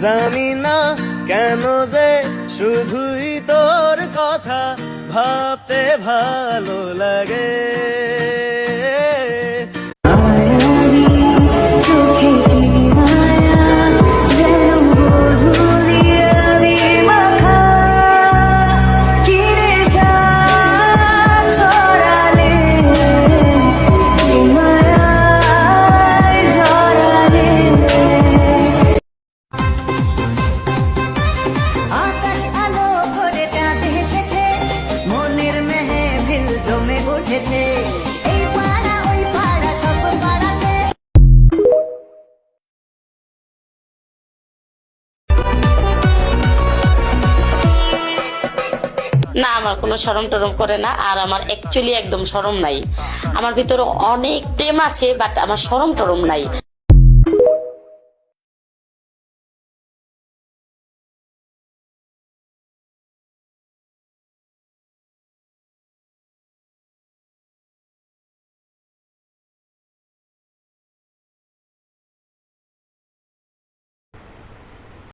জানি না কেন যে শুধুই তোর কথা ভাবতে ভালো লাগে। না, আমার কোনো শরম টরম করে না, আর আমার অ্যাকচুয়ালি একদম শরম নাই। আমার ভিতরে অনেক প্রেম আছে, বাট আমার শরম টরম নাই।